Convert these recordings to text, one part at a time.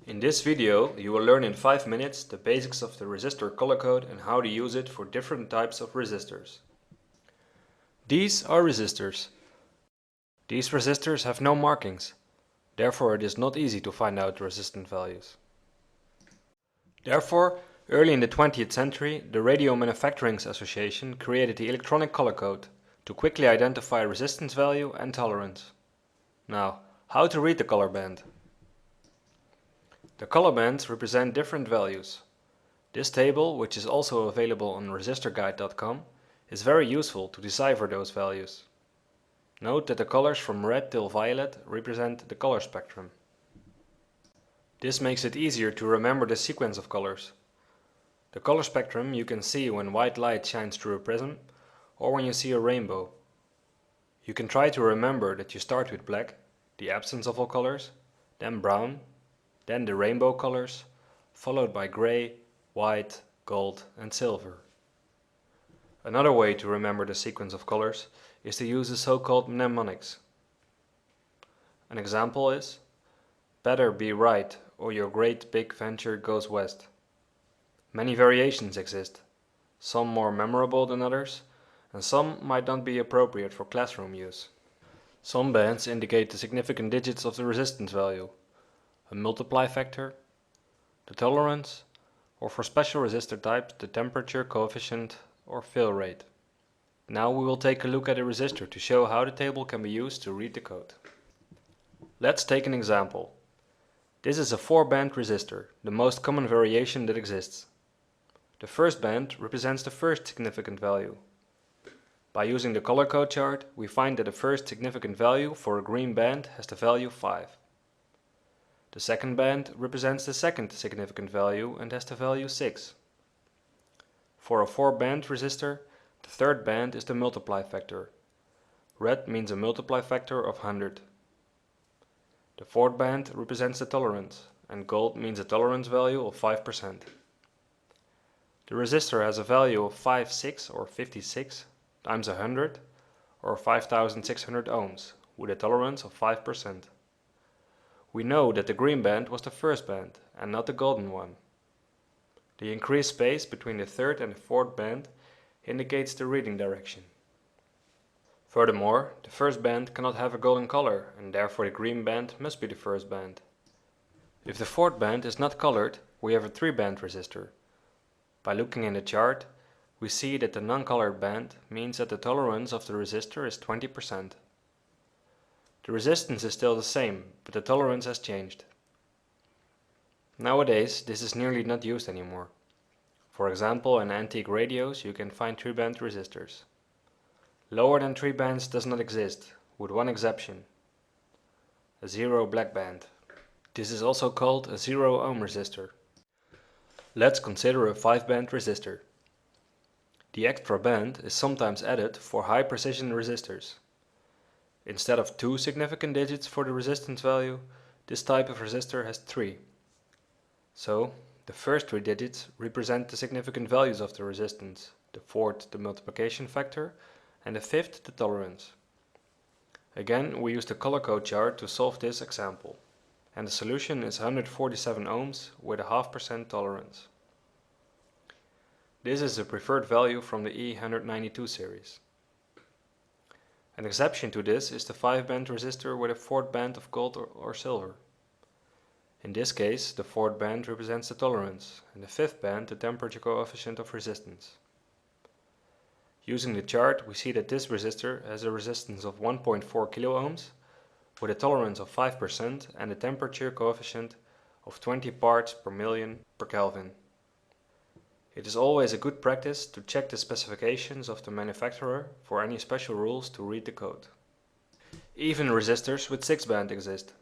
In this video you will learn in 5 minutes the basics of the resistor color code and how to use it for different types of resistors. These are resistors. These resistors have no markings, therefore it is not easy to find out the resistance values. Therefore, early in the 20th century, the Radio Manufacturing Association created the electronic color code to quickly identify resistance value and tolerance. Now, how to read the color band? The color bands represent different values. This table, which is also available on resistorguide.com, is very useful to decipher those values. Note that the colors from red till violet represent the color spectrum. This makes it easier to remember the sequence of colors. The color spectrum you can see when white light shines through a prism or when you see a rainbow. You can try to remember that you start with black, the absence of all colors, then brown, then the rainbow colors, followed by gray, white, gold and silver. Another way to remember the sequence of colors is to use the so-called mnemonics. An example is, better be right or your great big venture goes west. Many variations exist, some more memorable than others, and some might not be appropriate for classroom use. Some bands indicate the significant digits of the resistance value, a multiply factor, the tolerance, or for special resistor types the temperature coefficient or fill rate. Now we will take a look at a resistor to show how the table can be used to read the code. Let's take an example. This is a 4-band resistor, the most common variation that exists. The first band represents the first significant value. By using the color code chart, we find that the first significant value for a green band has the value 5. The second band represents the second significant value and has the value 6. For a 4-band resistor, the third band is the multiply factor. Red means a multiply factor of 100. The fourth band represents the tolerance, and gold means a tolerance value of 5%. The resistor has a value of 56 or 56 times 100 or 5600 ohms with a tolerance of 5%. We know that the green band was the first band and not the golden one. The increased space between the third and the fourth band indicates the reading direction. Furthermore, the first band cannot have a golden color and therefore the green band must be the first band. If the fourth band is not colored, we have a 3-band resistor. By looking in the chart, we see that the non-colored band means that the tolerance of the resistor is 20%. The resistance is still the same, but the tolerance has changed. Nowadays, this is nearly not used anymore. For example, in antique radios you can find 3-band resistors. Lower than 3 bands does not exist, with one exception: a 0 black band. This is also called a 0 ohm resistor. Let's consider a 5-band resistor. The extra band is sometimes added for high precision resistors. Instead of 2 significant digits for the resistance value, this type of resistor has 3. So, the first 3 digits represent the significant values of the resistance, the fourth the multiplication factor, and the fifth the tolerance. Again, we use the color code chart to solve this example, and the solution is 147 ohms with a 0.5% tolerance. This is a preferred value from the E192 series. An exception to this is the 5-band resistor with a 4th band of gold or silver. In this case, the 4th band represents the tolerance, and the 5th band the temperature coefficient of resistance. Using the chart, we see that this resistor has a resistance of 1.4 kiloohms with a tolerance of 5% and a temperature coefficient of 20 parts per million per Kelvin. It is always a good practice to check the specifications of the manufacturer for any special rules to read the code. Even resistors with 6-band exist.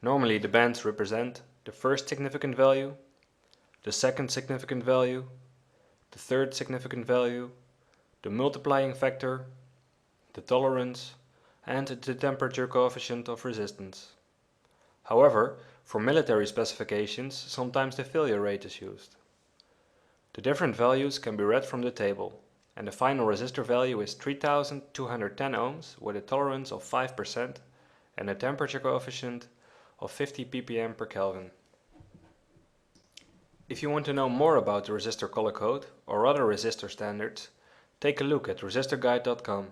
Normally the bands represent the first significant value, the second significant value, the third significant value, the multiplying factor, the tolerance, and the temperature coefficient of resistance. However, for military specifications, sometimes the failure rate is used. The different values can be read from the table, and the final resistor value is 3210 ohms with a tolerance of 5% and a temperature coefficient of 50 ppm per Kelvin. If you want to know more about the resistor color code or other resistor standards, take a look at resistorguide.com.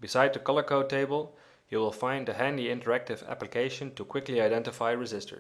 Beside the color code table, you will find a handy interactive application to quickly identify resistors.